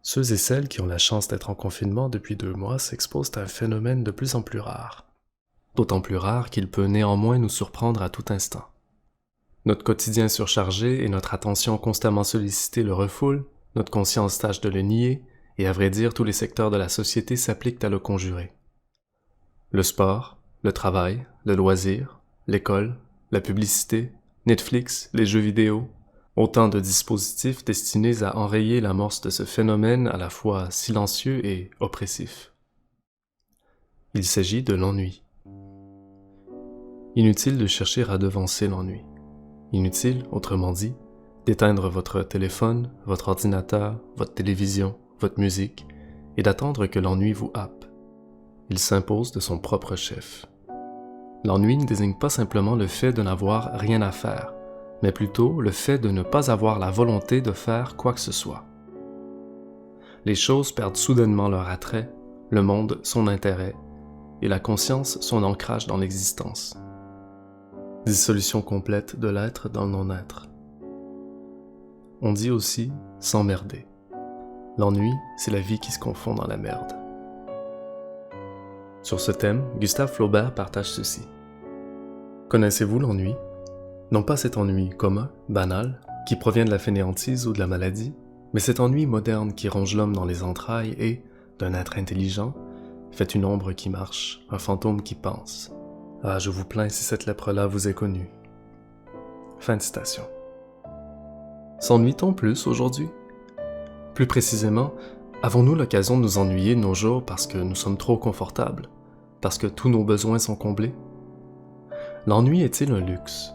Ceux et celles qui ont la chance d'être en confinement depuis 2 mois s'exposent à un phénomène de plus en plus rare. D'autant plus rare qu'il peut néanmoins nous surprendre à tout instant. Notre quotidien surchargé et notre attention constamment sollicitée le refoulent, notre conscience tâche de le nier, et à vrai dire tous les secteurs de la société s'appliquent à le conjurer. Le sport, le travail, le loisir, l'école, la publicité, Netflix, les jeux vidéo, autant de dispositifs destinés à enrayer l'amorce de ce phénomène à la fois silencieux et oppressif. Il s'agit de l'ennui. Inutile de chercher à devancer l'ennui. Inutile, autrement dit, d'éteindre votre téléphone, votre ordinateur, votre télévision, votre musique, et d'attendre que l'ennui vous happe. Il s'impose de son propre chef. L'ennui ne désigne pas simplement le fait de n'avoir rien à faire, mais plutôt le fait de ne pas avoir la volonté de faire quoi que ce soit. Les choses perdent soudainement leur attrait, le monde son intérêt, et la conscience son ancrage dans l'existence. Dissolution complète de l'être dans le non-être. On dit aussi s'emmerder. L'ennui, c'est la vie qui se confond dans la merde. Sur ce thème, Gustave Flaubert partage ceci. Connaissez-vous l'ennui? Non pas cet ennui commun, banal, qui provient de la fainéantise ou de la maladie, mais cet ennui moderne qui ronge l'homme dans les entrailles et, d'un être intelligent, fait une ombre qui marche, un fantôme qui pense. Ah, je vous plains si cette lèpre-là vous est connue. Fin de citation. S'ennuie-t-on plus aujourd'hui? Plus précisément, avons-nous l'occasion de nous ennuyer de nos jours parce que nous sommes trop confortables, parce que tous nos besoins sont comblés? L'ennui est-il un luxe?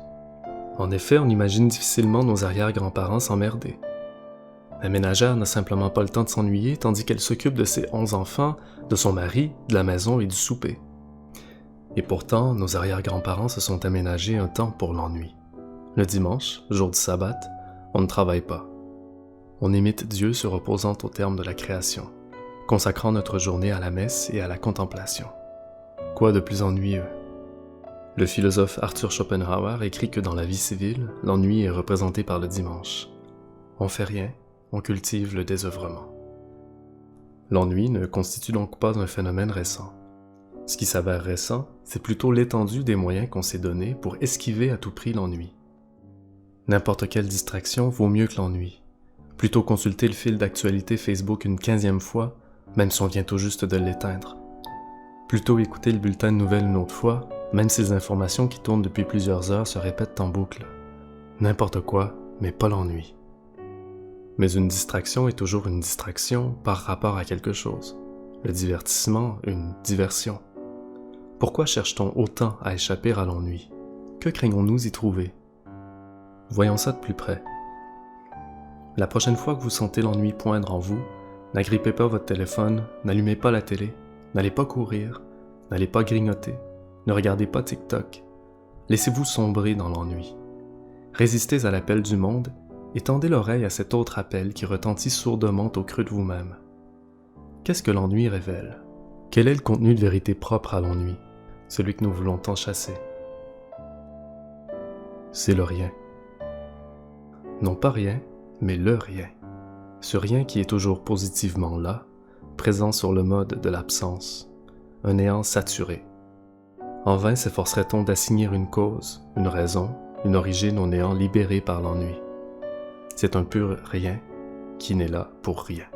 En effet, on imagine difficilement nos arrière-grands-parents s'emmerder. La ménagère n'a simplement pas le temps de s'ennuyer tandis qu'elle s'occupe de ses 11 enfants, de son mari, de la maison et du souper. Et pourtant, nos arrière-grands-parents se sont aménagés un temps pour l'ennui. Le dimanche, jour du sabbat, on ne travaille pas. On imite Dieu se reposant au terme de la création, consacrant notre journée à la messe et à la contemplation. Quoi de plus ennuyeux? Le philosophe Arthur Schopenhauer écrit que dans la vie civile, l'ennui est représenté par le dimanche. On fait rien, on cultive le désœuvrement. L'ennui ne constitue donc pas un phénomène récent. Ce qui s'avère récent, c'est plutôt l'étendue des moyens qu'on s'est donnés pour esquiver à tout prix l'ennui. N'importe quelle distraction vaut mieux que l'ennui. Plutôt consulter le fil d'actualité Facebook une 15e fois, même si on vient tout juste de l'éteindre. Plutôt écouter le bulletin de nouvelles une autre fois, même si les informations qui tournent depuis plusieurs heures se répètent en boucle. N'importe quoi, mais pas l'ennui. Mais une distraction est toujours une distraction par rapport à quelque chose. Le divertissement, une diversion. Pourquoi cherche-t-on autant à échapper à l'ennui? Que craignons-nous y trouver? Voyons ça de plus près. La prochaine fois que vous sentez l'ennui poindre en vous, n'agrippez pas votre téléphone, n'allumez pas la télé, n'allez pas courir, n'allez pas grignoter, ne regardez pas TikTok. Laissez-vous sombrer dans l'ennui. Résistez à l'appel du monde et tendez l'oreille à cet autre appel qui retentit sourdement au creux de vous-même. Qu'est-ce que l'ennui révèle? Quel est le contenu de vérité propre à l'ennui, celui que nous voulons tant chasser? C'est le rien. Non pas rien, mais le rien. Ce rien qui est toujours positivement là, présent sur le mode de l'absence, un néant saturé. En vain s'efforcerait-on d'assigner une cause, une raison, une origine au néant libéré par l'ennui. C'est un pur rien qui n'est là pour rien.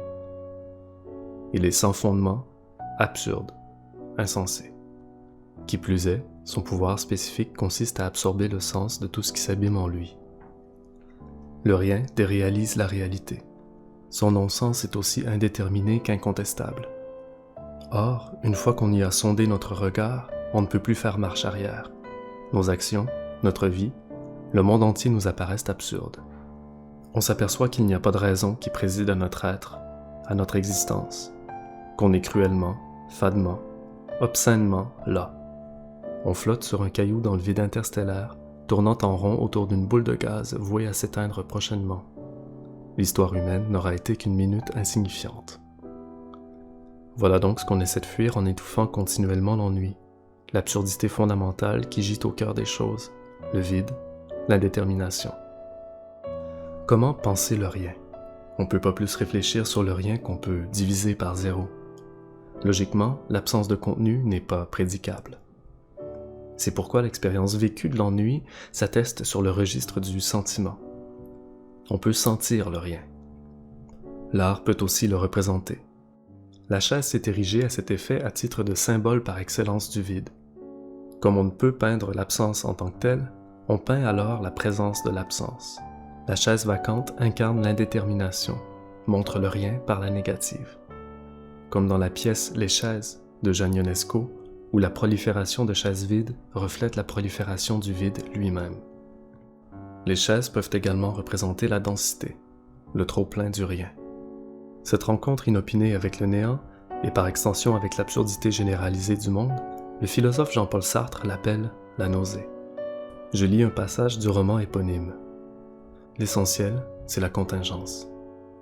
Il est sans fondement, absurde, insensé. Qui plus est, son pouvoir spécifique consiste à absorber le sens de tout ce qui s'abîme en lui. Le rien déréalise la réalité. Son non-sens est aussi indéterminé qu'incontestable. Or, une fois qu'on y a sondé notre regard, on ne peut plus faire marche arrière. Nos actions, notre vie, le monde entier nous apparaissent absurdes. On s'aperçoit qu'il n'y a pas de raison qui préside à notre être, à notre existence, qu'on est cruellement, fadement, obscènement là. On flotte sur un caillou dans le vide interstellaire, tournant en rond autour d'une boule de gaz vouée à s'éteindre prochainement. L'histoire humaine n'aura été qu'une minute insignifiante. Voilà donc ce qu'on essaie de fuir en étouffant continuellement l'ennui, l'absurdité fondamentale qui gît au cœur des choses, le vide, l'indétermination. Comment penser le rien? On peut pas plus réfléchir sur le rien qu'on peut diviser par zéro. Logiquement, l'absence de contenu n'est pas prédicable. C'est pourquoi l'expérience vécue de l'ennui s'atteste sur le registre du sentiment. On peut sentir le rien. L'art peut aussi le représenter. La chaise s'est érigée à cet effet à titre de symbole par excellence du vide. Comme on ne peut peindre l'absence en tant que telle, on peint alors la présence de l'absence. La chaise vacante incarne l'indétermination, montre le rien par la négative. Comme dans la pièce Les chaises de Jean Ionesco, où la prolifération de chaises vides reflète la prolifération du vide lui-même. Les chaises peuvent également représenter la densité, le trop-plein du rien. Cette rencontre inopinée avec le néant, et par extension avec l'absurdité généralisée du monde, le philosophe Jean-Paul Sartre l'appelle la nausée. Je lis un passage du roman éponyme. L'essentiel, c'est la contingence.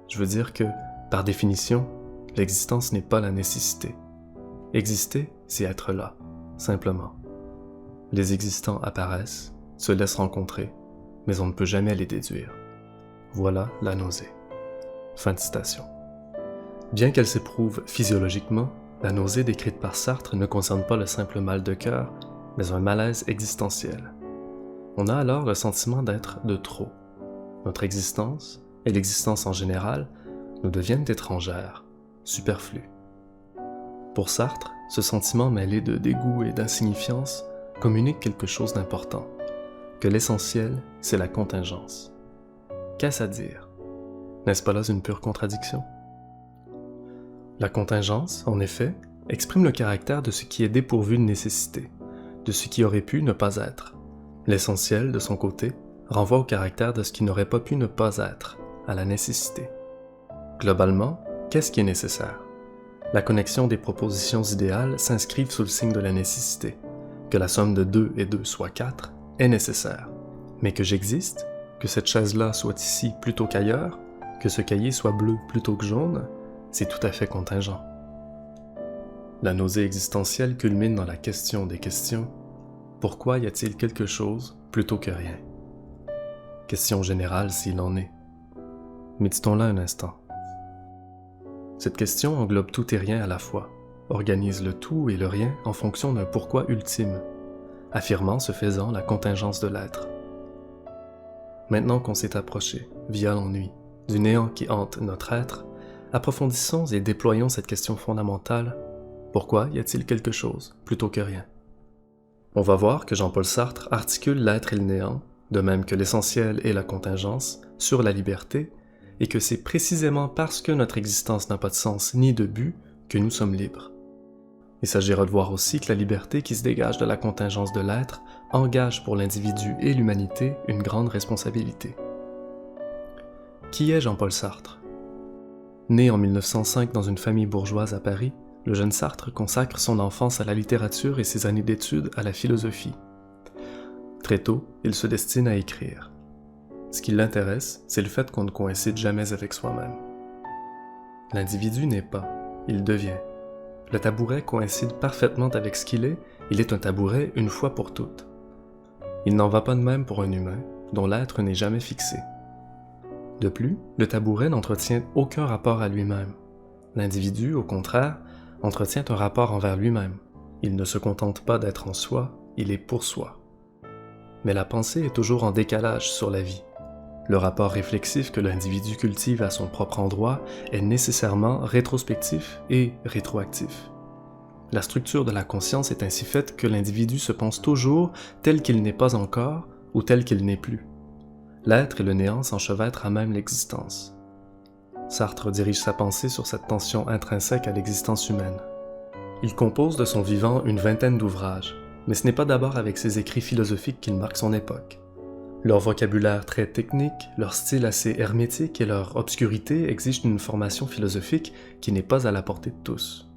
Je veux dire que, par définition, l'existence n'est pas la nécessité. Exister, c'est être là, simplement. Les existants apparaissent, se laissent rencontrer, mais on ne peut jamais les déduire. Voilà la nausée. Fin de citation. Bien qu'elle s'éprouve physiologiquement, la nausée décrite par Sartre ne concerne pas le simple mal de cœur, mais un malaise existentiel. On a alors le sentiment d'être de trop. Notre existence, et l'existence en général, nous deviennent étrangères, superflues. Pour Sartre, ce sentiment mêlé de dégoût et d'insignifiance communique quelque chose d'important, que l'essentiel, c'est la contingence. Qu'est-ce à dire? N'est-ce pas là une pure contradiction? La contingence, en effet, exprime le caractère de ce qui est dépourvu de nécessité, de ce qui aurait pu ne pas être. L'essentiel, de son côté, renvoie au caractère de ce qui n'aurait pas pu ne pas être, à la nécessité. Globalement, qu'est-ce qui est nécessaire? La connexion des propositions idéales s'inscrivent sous le signe de la nécessité. Que la somme de 2 et 2 soit 4 est nécessaire. Mais que j'existe, que cette chaise-là soit ici plutôt qu'ailleurs, que ce cahier soit bleu plutôt que jaune, c'est tout à fait contingent. La nausée existentielle culmine dans la question des questions. Pourquoi y a-t-il quelque chose plutôt que rien? Question générale s'il en est. Méditons-la un instant. Cette question englobe tout et rien à la fois, organise le tout et le rien en fonction d'un pourquoi ultime, affirmant ce faisant la contingence de l'être. Maintenant qu'on s'est approché, via l'ennui, du néant qui hante notre être, approfondissons et déployons cette question fondamentale. Pourquoi y a-t-il quelque chose plutôt que rien? On va voir que Jean-Paul Sartre articule l'être et le néant, de même que l'essentiel et la contingence, sur la liberté, et que c'est précisément parce que notre existence n'a pas de sens ni de but que nous sommes libres. Il s'agira de voir aussi que la liberté qui se dégage de la contingence de l'être engage pour l'individu et l'humanité une grande responsabilité. Qui est Jean-Paul Sartre? Né en 1905 dans une famille bourgeoise à Paris, le jeune Sartre consacre son enfance à la littérature et ses années d'études à la philosophie. Très tôt, il se destine à écrire. Ce qui l'intéresse, c'est le fait qu'on ne coïncide jamais avec soi-même. L'individu n'est pas, il devient. Le tabouret coïncide parfaitement avec ce qu'il est, il est un tabouret une fois pour toutes. Il n'en va pas de même pour un humain, dont l'être n'est jamais fixé. De plus, le tabouret n'entretient aucun rapport à lui-même. L'individu, au contraire, entretient un rapport envers lui-même. Il ne se contente pas d'être en soi, il est pour soi. Mais la pensée est toujours en décalage sur la vie. Le rapport réflexif que l'individu cultive à son propre endroit est nécessairement rétrospectif et rétroactif. La structure de la conscience est ainsi faite que l'individu se pense toujours tel qu'il n'est pas encore ou tel qu'il n'est plus. L'être et le néant s'enchevêtrent à même l'existence. Sartre dirige sa pensée sur cette tension intrinsèque à l'existence humaine. Il compose de son vivant une vingtaine d'ouvrages, mais ce n'est pas d'abord avec ses écrits philosophiques qu'il marque son époque. Leur vocabulaire très technique, leur style assez hermétique et leur obscurité exigent une formation philosophique qui n'est pas à la portée de tous.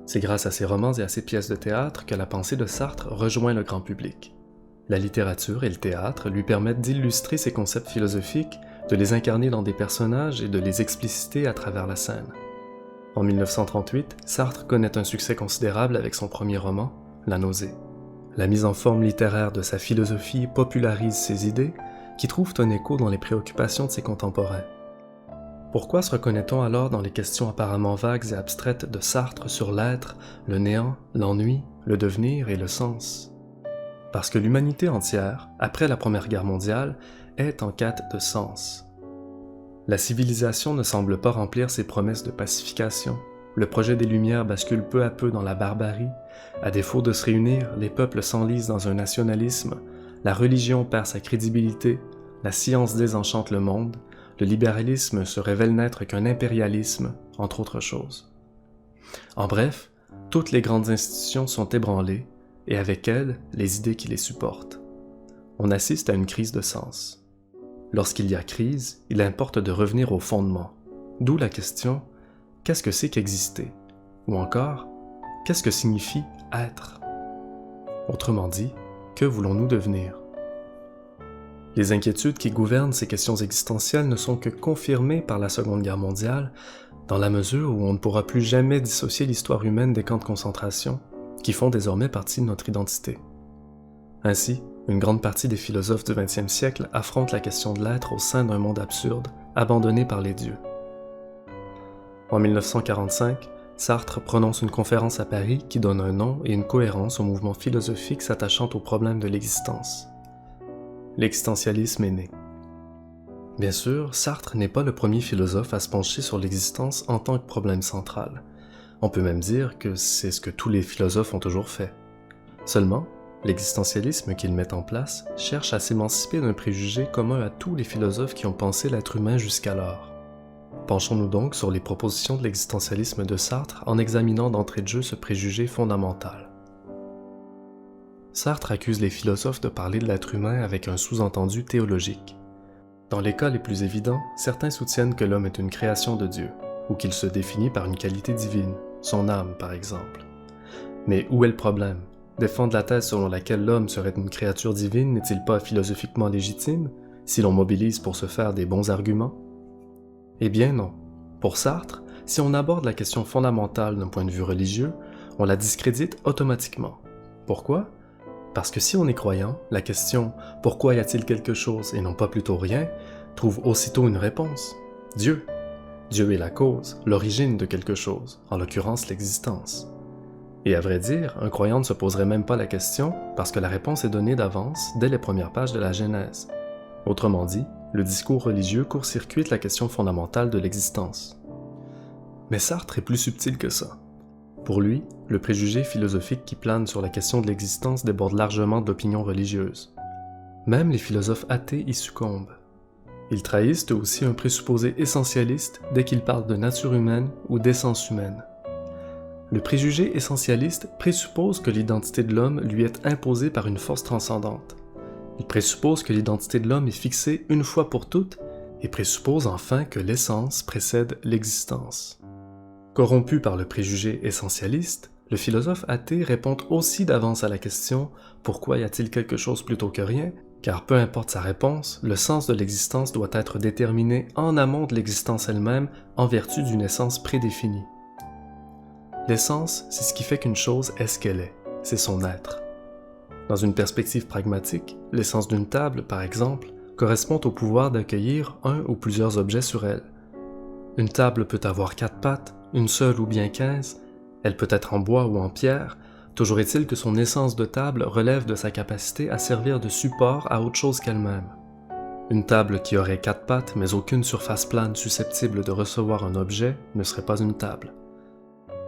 C'est grâce à ses romans et à ses pièces de théâtre que la pensée de Sartre rejoint le grand public. La littérature et le théâtre lui permettent d'illustrer ses concepts philosophiques, de les incarner dans des personnages et de les expliciter à travers la scène. En 1938, Sartre connaît un succès considérable avec son premier roman, La nausée. La mise en forme littéraire de sa philosophie popularise ses idées, qui trouvent un écho dans les préoccupations de ses contemporains. Pourquoi se reconnaît-on alors dans les questions apparemment vagues et abstraites de Sartre sur l'être, le néant, l'ennui, le devenir et le sens? Parce que l'humanité entière, après la Première Guerre mondiale, est en quête de sens. La civilisation ne semble pas remplir ses promesses de pacification. Le projet des Lumières bascule peu à peu dans la barbarie. À défaut de se réunir, les peuples s'enlisent dans un nationalisme. La religion perd sa crédibilité. La science désenchante le monde. Le libéralisme se révèle n'être qu'un impérialisme, entre autres choses. En bref, toutes les grandes institutions sont ébranlées, et avec elles, les idées qui les supportent. On assiste à une crise de sens. Lorsqu'il y a crise, il importe de revenir au fondement. D'où la question « Qu'est-ce que c'est qu'exister » ou encore « Qu'est-ce que signifie être » Autrement dit, que voulons-nous devenir? Les inquiétudes qui gouvernent ces questions existentielles ne sont que confirmées par la Seconde Guerre mondiale, dans la mesure où on ne pourra plus jamais dissocier l'histoire humaine des camps de concentration, qui font désormais partie de notre identité. Ainsi, une grande partie des philosophes du XXe siècle affrontent la question de l'être au sein d'un monde absurde, abandonné par les dieux. En 1945, Sartre prononce une conférence à Paris qui donne un nom et une cohérence au mouvement philosophique s'attachant au problème de l'existence. L'existentialisme est né. Bien sûr, Sartre n'est pas le premier philosophe à se pencher sur l'existence en tant que problème central. On peut même dire que c'est ce que tous les philosophes ont toujours fait. Seulement, l'existentialisme qu'il met en place cherche à s'émanciper d'un préjugé commun à tous les philosophes qui ont pensé l'être humain jusqu'alors. Penchons-nous donc sur les propositions de l'existentialisme de Sartre en examinant d'entrée de jeu ce préjugé fondamental. Sartre accuse les philosophes de parler de l'être humain avec un sous-entendu théologique. Dans les cas les plus évidents, certains soutiennent que l'homme est une création de Dieu, ou qu'il se définit par une qualité divine, son âme par exemple. Mais où est le problème? Défendre la thèse selon laquelle l'homme serait une créature divine n'est-il pas philosophiquement légitime, si l'on mobilise pour se faire des bons arguments? Eh bien non. Pour Sartre, si on aborde la question fondamentale d'un point de vue religieux, on la discrédite automatiquement. Pourquoi? Parce que si on est croyant, la question « Pourquoi y a-t-il quelque chose et non pas plutôt rien ?» trouve aussitôt une réponse. Dieu. Dieu est la cause, l'origine de quelque chose, en l'occurrence l'existence. Et à vrai dire, un croyant ne se poserait même pas la question parce que la réponse est donnée d'avance dès les premières pages de la Genèse. Autrement dit, le discours religieux court-circuite la question fondamentale de l'existence. Mais Sartre est plus subtil que ça. Pour lui, le préjugé philosophique qui plane sur la question de l'existence déborde largement d'opinions religieuses. Même les philosophes athées y succombent. Ils trahissent aussi un présupposé essentialiste dès qu'ils parlent de nature humaine ou d'essence humaine. Le préjugé essentialiste présuppose que l'identité de l'homme lui est imposée par une force transcendante. Il présuppose que l'identité de l'homme est fixée une fois pour toutes et présuppose enfin que l'essence précède l'existence. Corrompu par le préjugé essentialiste, le philosophe athée répond aussi d'avance à la question « Pourquoi y a-t-il quelque chose plutôt que rien ?» car peu importe sa réponse, le sens de l'existence doit être déterminé en amont de l'existence elle-même en vertu d'une essence prédéfinie. L'essence, c'est ce qui fait qu'une chose est ce qu'elle est, c'est son être. Dans une perspective pragmatique, l'essence d'une table, par exemple, correspond au pouvoir d'accueillir un ou plusieurs objets sur elle. Une table peut avoir 4 pattes, une seule ou bien 15, elle peut être en bois ou en pierre, toujours est-il que son essence de table relève de sa capacité à servir de support à autre chose qu'elle-même. Une table qui aurait 4 pattes mais aucune surface plane susceptible de recevoir un objet ne serait pas une table.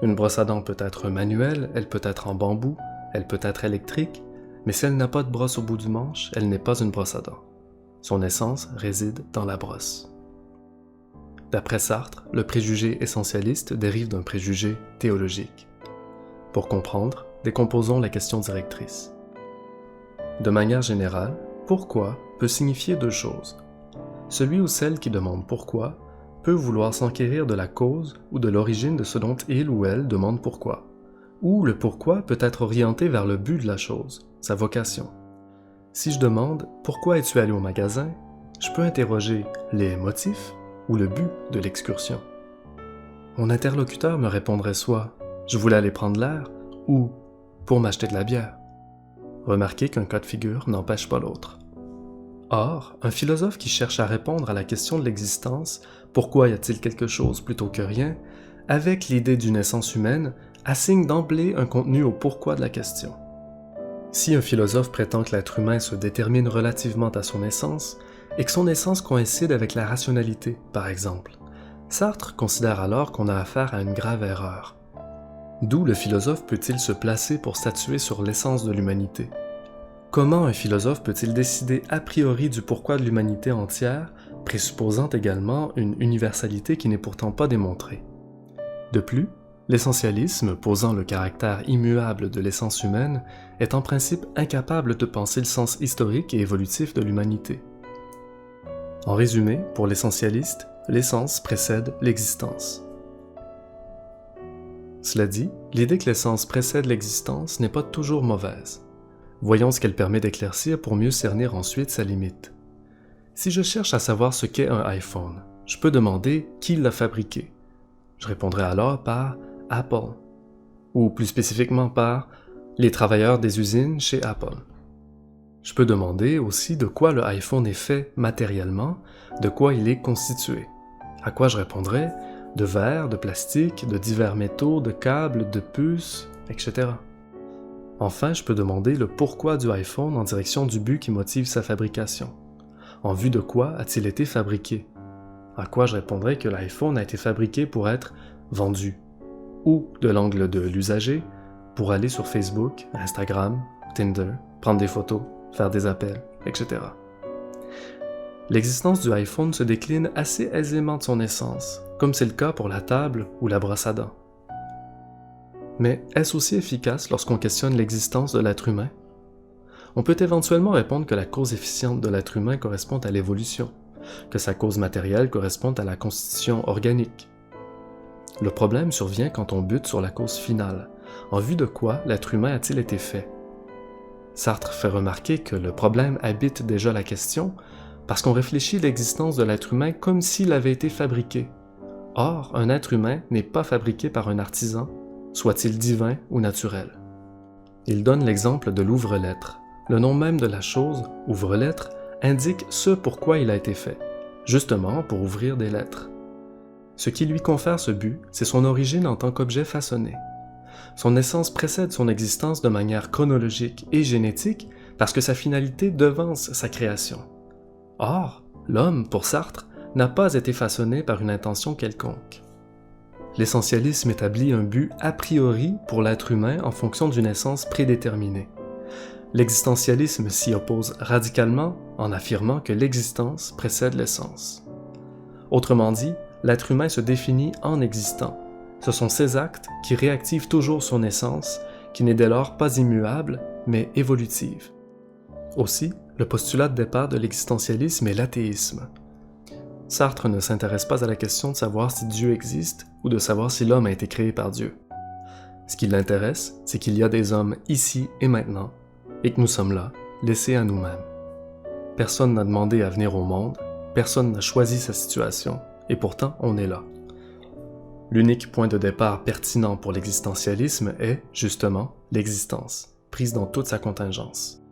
Une brosse à dents peut être manuelle, elle peut être en bambou, elle peut être électrique, mais si elle n'a pas de brosse au bout du manche, elle n'est pas une brosse à dents. Son essence réside dans la brosse. D'après Sartre, le préjugé essentialiste dérive d'un préjugé théologique. Pour comprendre, décomposons la question directrice. De manière générale, pourquoi peut signifier 2 choses. Celui ou celle qui demande pourquoi peut vouloir s'enquérir de la cause ou de l'origine de ce dont il ou elle demande pourquoi. Ou le pourquoi peut être orienté vers le but de la chose, sa vocation. Si je demande « Pourquoi es-tu allé au magasin ?», je peux interroger les motifs ou le but de l'excursion. Mon interlocuteur me répondrait soit « Je voulais aller prendre l'air » ou « Pour m'acheter de la bière ». Remarquez qu'un cas de figure n'empêche pas l'autre. Or, un philosophe qui cherche à répondre à la question de l'existence, pourquoi y a-t-il quelque chose plutôt que rien, avec l'idée d'une essence humaine, assigne d'emblée un contenu au pourquoi de la question. Si un philosophe prétend que l'être humain se détermine relativement à son essence, et que son essence coïncide avec la rationalité, par exemple, Sartre considère alors qu'on a affaire à une grave erreur. D'où le philosophe peut-il se placer pour statuer sur l'essence de l'humanité? Comment un philosophe peut-il décider a priori du pourquoi de l'humanité entière, présupposant également une universalité qui n'est pourtant pas démontrée? De plus, l'essentialisme, posant le caractère immuable de l'essence humaine, est en principe incapable de penser le sens historique et évolutif de l'humanité. En résumé, pour l'essentialiste, l'essence précède l'existence. Cela dit, l'idée que l'essence précède l'existence n'est pas toujours mauvaise. Voyons ce qu'elle permet d'éclaircir pour mieux cerner ensuite sa limite. Si je cherche à savoir ce qu'est un iPhone, je peux demander qui l'a fabriqué. Je répondrai alors par Apple, ou plus spécifiquement par les travailleurs des usines chez Apple. Je peux demander aussi de quoi le iPhone est fait matériellement, de quoi il est constitué. À quoi je répondrai de verre, de plastique, de divers métaux, de câbles, de puces, etc. Enfin, je peux demander le pourquoi du iPhone en direction du but qui motive sa fabrication. En vue de quoi a-t-il été fabriqué? À quoi je répondrai que l'iPhone a été fabriqué pour être vendu, ou de l'angle de l'usager, pour aller sur Facebook, Instagram, Tinder, prendre des photos, faire des appels, etc. L'existence du iPhone se décline assez aisément de son essence, comme c'est le cas pour la table ou la brosse à dents. Mais est-ce aussi efficace lorsqu'on questionne l'existence de l'être humain? On peut éventuellement répondre que la cause efficiente de l'être humain correspond à l'évolution, que sa cause matérielle correspond à la constitution organique. Le problème survient quand on bute sur la cause finale, en vue de quoi l'être humain a-t-il été fait? Sartre fait remarquer que le problème habite déjà la question parce qu'on réfléchit l'existence de l'être humain comme s'il avait été fabriqué. Or, un être humain n'est pas fabriqué par un artisan, soit-il divin ou naturel. Il donne l'exemple de l'ouvre-lettre. Le nom même de la chose, ouvre-lettre, indique ce pourquoi il a été fait, justement pour ouvrir des lettres. Ce qui lui confère ce but, c'est son origine en tant qu'objet façonné. Son essence précède son existence de manière chronologique et génétique parce que sa finalité devance sa création. Or, l'homme, pour Sartre, n'a pas été façonné par une intention quelconque. L'essentialisme établit un but a priori pour l'être humain en fonction d'une essence prédéterminée. L'existentialisme s'y oppose radicalement en affirmant que l'existence précède l'essence. Autrement dit, l'être humain se définit en existant. Ce sont ses actes qui réactivent toujours son essence, qui n'est dès lors pas immuable, mais évolutive. Aussi, le postulat de départ de l'existentialisme est l'athéisme. Sartre ne s'intéresse pas à la question de savoir si Dieu existe ou de savoir si l'homme a été créé par Dieu. Ce qui l'intéresse, c'est qu'il y a des hommes ici et maintenant, et que nous sommes là, laissés à nous-mêmes. Personne n'a demandé à venir au monde, personne n'a choisi sa situation, et pourtant on est là. L'unique point de départ pertinent pour l'existentialisme est, justement, l'existence, prise dans toute sa contingence.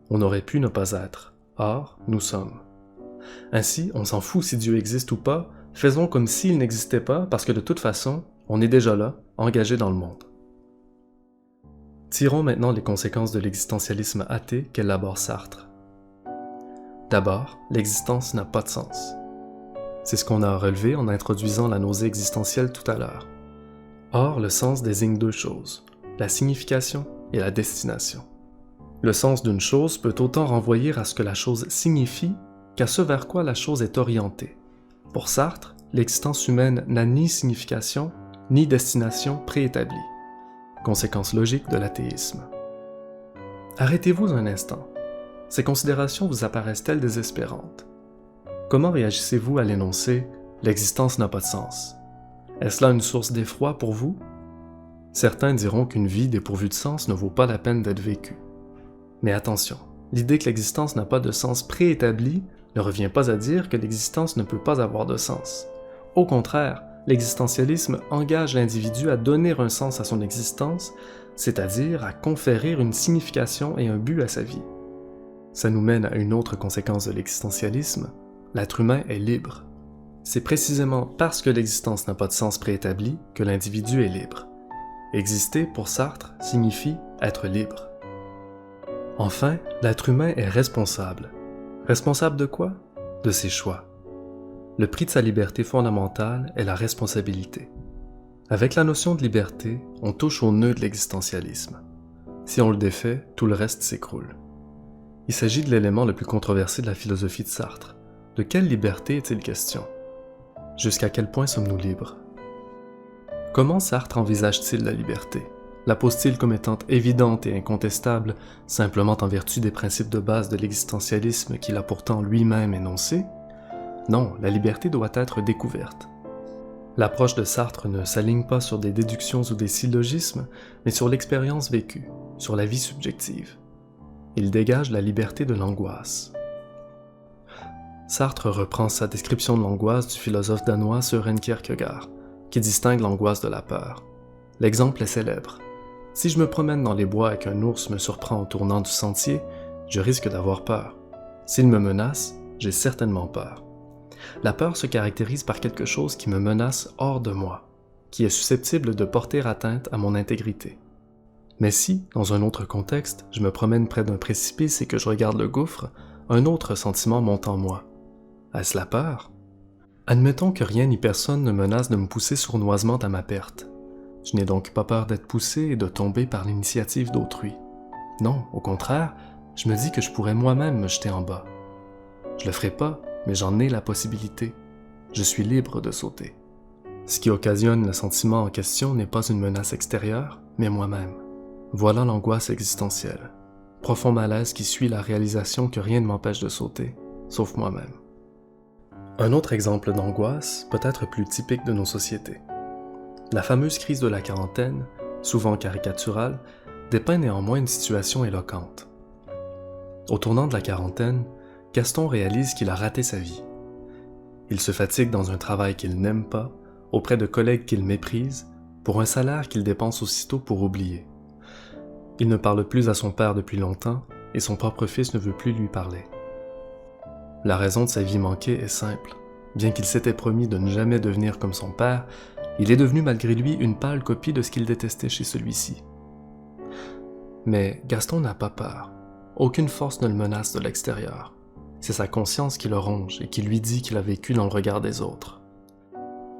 On aurait pu ne pas être, or nous sommes. Ainsi, on s'en fout si Dieu existe ou pas, faisons comme s'il n'existait pas parce que de toute façon, on est déjà là, engagé dans le monde. Tirons maintenant les conséquences de l'existentialisme athée qu'élabore Sartre. D'abord, l'existence n'a pas de sens. C'est ce qu'on a relevé en introduisant la nausée existentielle tout à l'heure. Or, le sens désigne deux choses, la signification et la destination. Le sens d'une chose peut autant renvoyer à ce que la chose signifie qu'à ce vers quoi la chose est orientée. Pour Sartre, l'existence humaine n'a ni signification, ni destination préétablie. Conséquence logique de l'athéisme. Arrêtez-vous un instant. Ces considérations vous apparaissent-elles désespérantes? Comment réagissez-vous à l'énoncé « l'existence n'a pas de sens » ? Est-ce là une source d'effroi pour vous? Certains diront qu'une vie dépourvue de sens ne vaut pas la peine d'être vécue. Mais attention, l'idée que l'existence n'a pas de sens préétabli ne revient pas à dire que l'existence ne peut pas avoir de sens. Au contraire, l'existentialisme engage l'individu à donner un sens à son existence, c'est-à-dire à conférer une signification et un but à sa vie. Ça nous mène à une autre conséquence de l'existentialisme, l'être humain est libre. C'est précisément parce que l'existence n'a pas de sens préétabli que l'individu est libre. Exister, pour Sartre, signifie être libre. Enfin, l'être humain est responsable. Responsable de quoi? De ses choix. Le prix de sa liberté fondamentale est la responsabilité. Avec la notion de liberté, on touche au nœud de l'existentialisme. Si on le défait, tout le reste s'écroule. Il s'agit de l'élément le plus controversé de la philosophie de Sartre. De quelle liberté est-il question? Jusqu'à quel point sommes-nous libres? Comment Sartre envisage-t-il la liberté? La pose-t-il comme étant évidente et incontestable, simplement en vertu des principes de base de l'existentialisme qu'il a pourtant lui-même énoncés? Non, la liberté doit être découverte. L'approche de Sartre ne s'aligne pas sur des déductions ou des syllogismes, mais sur l'expérience vécue, sur la vie subjective. Il dégage la liberté de l'angoisse. Sartre reprend sa description de l'angoisse du philosophe danois Søren Kierkegaard, qui distingue l'angoisse de la peur. L'exemple est célèbre. Si je me promène dans les bois et qu'un ours me surprend en tournant du sentier, je risque d'avoir peur. S'il me menace, j'ai certainement peur. La peur se caractérise par quelque chose qui me menace hors de moi, qui est susceptible de porter atteinte à mon intégrité. Mais si, dans un autre contexte, je me promène près d'un précipice et que je regarde le gouffre, un autre sentiment monte en moi. Est-ce la peur? Admettons que rien ni personne ne menace de me pousser sournoisement à ma perte. Je n'ai donc pas peur d'être poussé et de tomber par l'initiative d'autrui. Non, au contraire, je me dis que je pourrais moi-même me jeter en bas. Je le ferai pas, mais j'en ai la possibilité. Je suis libre de sauter. Ce qui occasionne le sentiment en question n'est pas une menace extérieure, mais moi-même. Voilà l'angoisse existentielle. Profond malaise qui suit la réalisation que rien ne m'empêche de sauter, sauf moi-même. Un autre exemple d'angoisse peut être plus typique de nos sociétés. La fameuse crise de la quarantaine, souvent caricaturale, dépeint néanmoins une situation éloquente. Au tournant de la quarantaine, Gaston réalise qu'il a raté sa vie. Il se fatigue dans un travail qu'il n'aime pas, auprès de collègues qu'il méprise, pour un salaire qu'il dépense aussitôt pour oublier. Il ne parle plus à son père depuis longtemps, et son propre fils ne veut plus lui parler. La raison de sa vie manquée est simple. Bien qu'il s'était promis de ne jamais devenir comme son père, il est devenu malgré lui une pâle copie de ce qu'il détestait chez celui-ci. Mais Gaston n'a pas peur. Aucune force ne le menace de l'extérieur. C'est sa conscience qui le ronge et qui lui dit qu'il a vécu dans le regard des autres.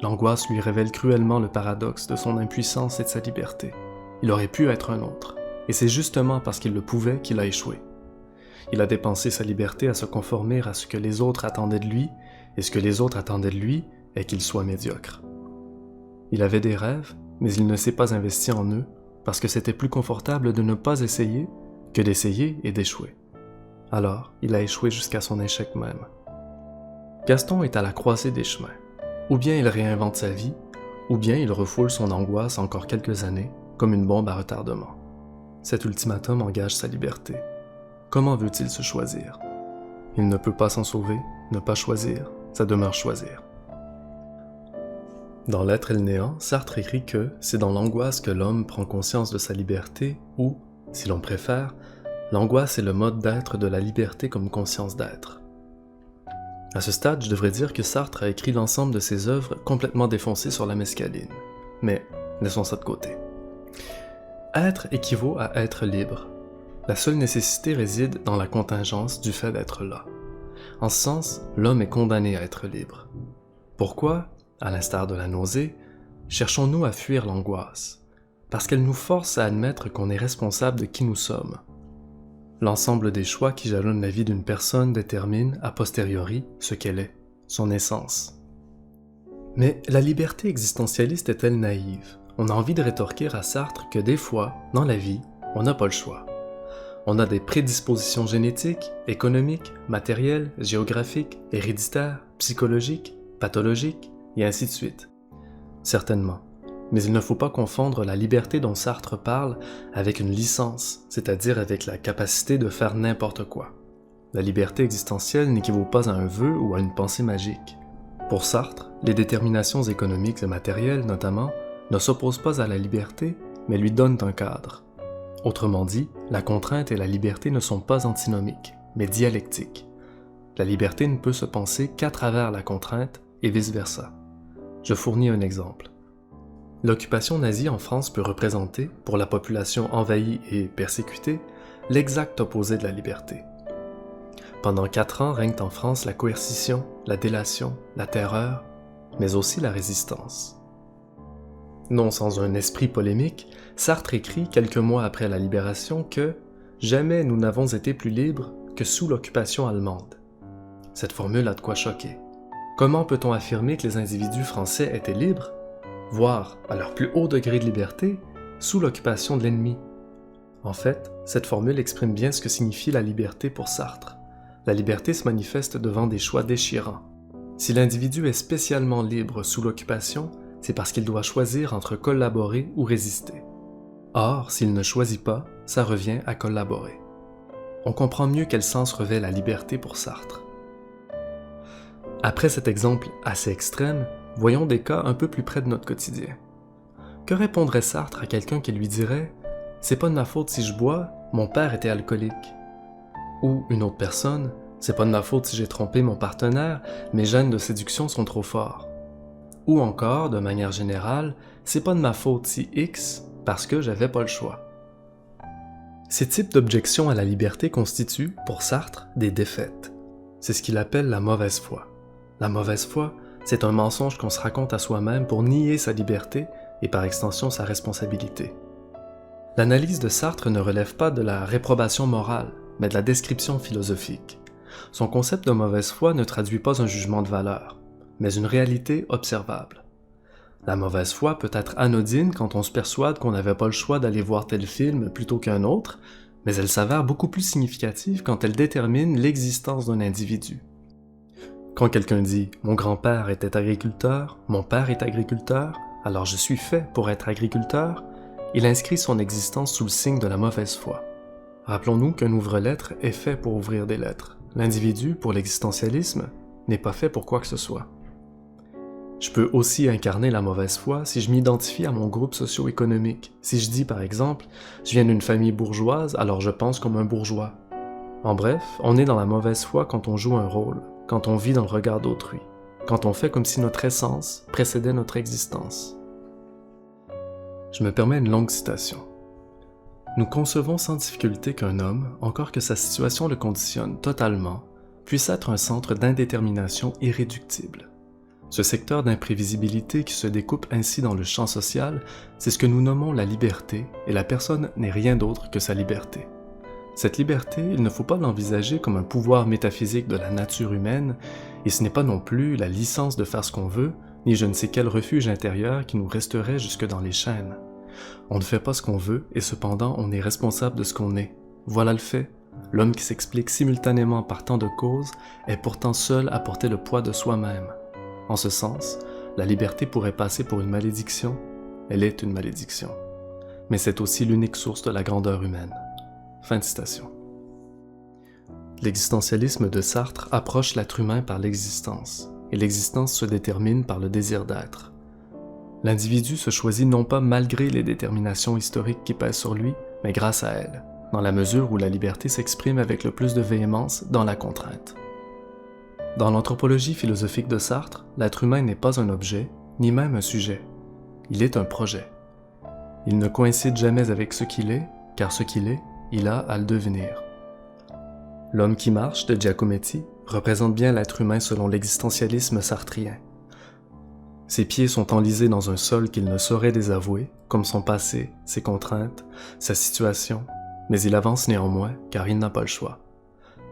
L'angoisse lui révèle cruellement le paradoxe de son impuissance et de sa liberté. Il aurait pu être un autre, et c'est justement parce qu'il le pouvait qu'il a échoué. Il a dépensé sa liberté à se conformer à ce que les autres attendaient de lui, et ce que les autres attendaient de lui est qu'il soit médiocre. Il avait des rêves, mais il ne s'est pas investi en eux, parce que c'était plus confortable de ne pas essayer que d'essayer et d'échouer. Alors, il a échoué jusqu'à son échec même. Gaston est à la croisée des chemins. Ou bien il réinvente sa vie, ou bien il refoule son angoisse encore quelques années, comme une bombe à retardement. Cet ultimatum engage sa liberté. Comment veut-il se choisir? Il ne peut pas s'en sauver, ne pas choisir, ça demeure choisir. Dans L'être et le néant, Sartre écrit que c'est dans l'angoisse que l'homme prend conscience de sa liberté ou, si l'on préfère, l'angoisse est le mode d'être de la liberté comme conscience d'être. À ce stade, je devrais dire que Sartre a écrit l'ensemble de ses œuvres complètement défoncées sur la mescaline. Mais laissons ça de côté. Être équivaut à être libre. La seule nécessité réside dans la contingence du fait d'être là. En ce sens, l'homme est condamné à être libre. Pourquoi, à l'instar de la nausée, cherchons-nous à fuir l'angoisse? Parce qu'elle nous force à admettre qu'on est responsable de qui nous sommes. L'ensemble des choix qui jalonnent la vie d'une personne détermine, a posteriori, ce qu'elle est, son essence. Mais la liberté existentialiste est-elle naïve? On a envie de rétorquer à Sartre que des fois, dans la vie, on n'a pas le choix. On a des prédispositions génétiques, économiques, matérielles, géographiques, héréditaires, psychologiques, pathologiques, et ainsi de suite. Certainement. Mais il ne faut pas confondre la liberté dont Sartre parle avec une licence, c'est-à-dire avec la capacité de faire n'importe quoi. La liberté existentielle n'équivaut pas à un vœu ou à une pensée magique. Pour Sartre, les déterminations économiques et matérielles, notamment, ne s'opposent pas à la liberté, mais lui donnent un cadre. Autrement dit, la contrainte et la liberté ne sont pas antinomiques, mais dialectique. La liberté ne peut se penser qu'à travers la contrainte et vice-versa. Je fournis un exemple. L'occupation nazie en France peut représenter, pour la population envahie et persécutée, l'exact opposé de la liberté. Pendant 4 ans règnent en France la coercition, la délation, la terreur, mais aussi la résistance. Non sans un esprit polémique, Sartre écrit quelques mois après la libération que « Jamais nous n'avons été plus libres que sous l'occupation allemande ». Cette formule a de quoi choquer. Comment peut-on affirmer que les individus français étaient libres, voire à leur plus haut degré de liberté, sous l'occupation de l'ennemi? En fait, cette formule exprime bien ce que signifie la liberté pour Sartre. La liberté se manifeste devant des choix déchirants. Si l'individu est spécialement libre sous l'occupation, c'est parce qu'il doit choisir entre collaborer ou résister. Or, s'il ne choisit pas, ça revient à collaborer. On comprend mieux quel sens revêt la liberté pour Sartre. Après cet exemple assez extrême, voyons des cas un peu plus près de notre quotidien. Que répondrait Sartre à quelqu'un qui lui dirait « C'est pas de ma faute si je bois, mon père était alcoolique » ou une autre personne « C'est pas de ma faute si j'ai trompé mon partenaire, mes gènes de séduction sont trop forts » ou encore, de manière générale, « C'est pas de ma faute si X, parce que j'avais pas le choix ». Ces types d'objections à la liberté constituent, pour Sartre, des défaites. C'est ce qu'il appelle la mauvaise foi. La mauvaise foi, c'est un mensonge qu'on se raconte à soi-même pour nier sa liberté et par extension sa responsabilité. L'analyse de Sartre ne relève pas de la réprobation morale, mais de la description philosophique. Son concept de mauvaise foi ne traduit pas un jugement de valeur, mais une réalité observable. La mauvaise foi peut être anodine quand on se persuade qu'on n'avait pas le choix d'aller voir tel film plutôt qu'un autre, mais elle s'avère beaucoup plus significative quand elle détermine l'existence d'un individu. Quand quelqu'un dit « mon grand-père était agriculteur, mon père est agriculteur, alors je suis fait pour être agriculteur », il inscrit son existence sous le signe de la mauvaise foi. Rappelons-nous qu'un ouvre-lettres est fait pour ouvrir des lettres. L'individu, pour l'existentialisme, n'est pas fait pour quoi que ce soit. Je peux aussi incarner la mauvaise foi si je m'identifie à mon groupe socio-économique. Si je dis par exemple « je viens d'une famille bourgeoise, alors je pense comme un bourgeois ». En bref, on est dans la mauvaise foi quand on joue un rôle, quand on vit dans le regard d'autrui, quand on fait comme si notre essence précédait notre existence. Je me permets une longue citation. Nous concevons sans difficulté qu'un homme, encore que sa situation le conditionne totalement, puisse être un centre d'indétermination irréductible. Ce secteur d'imprévisibilité qui se découpe ainsi dans le champ social, c'est ce que nous nommons la liberté, et la personne n'est rien d'autre que sa liberté. Cette liberté, il ne faut pas l'envisager comme un pouvoir métaphysique de la nature humaine, et ce n'est pas non plus la licence de faire ce qu'on veut, ni je ne sais quel refuge intérieur qui nous resterait jusque dans les chaînes. On ne fait pas ce qu'on veut, et cependant on est responsable de ce qu'on est. Voilà le fait. L'homme qui s'explique simultanément par tant de causes est pourtant seul à porter le poids de soi-même. En ce sens, la liberté pourrait passer pour une malédiction, elle est une malédiction. Mais c'est aussi l'unique source de la grandeur humaine. Fin de citation. L'existentialisme de Sartre approche l'être humain par l'existence, et l'existence se détermine par le désir d'être. L'individu se choisit non pas malgré les déterminations historiques qui pèsent sur lui, mais grâce à elles, dans la mesure où la liberté s'exprime avec le plus de véhémence dans la contrainte. Dans l'anthropologie philosophique de Sartre, l'être humain n'est pas un objet, ni même un sujet. Il est un projet. Il ne coïncide jamais avec ce qu'il est, car ce qu'il est, il a à le devenir. L'homme qui marche de Giacometti représente bien l'être humain selon l'existentialisme sartrien. Ses pieds sont enlisés dans un sol qu'il ne saurait désavouer, comme son passé, ses contraintes, sa situation, mais il avance néanmoins car il n'a pas le choix.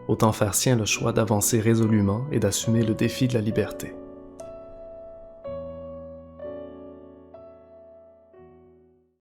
Autant faire sien le choix d'avancer résolument et d'assumer le défi de la liberté.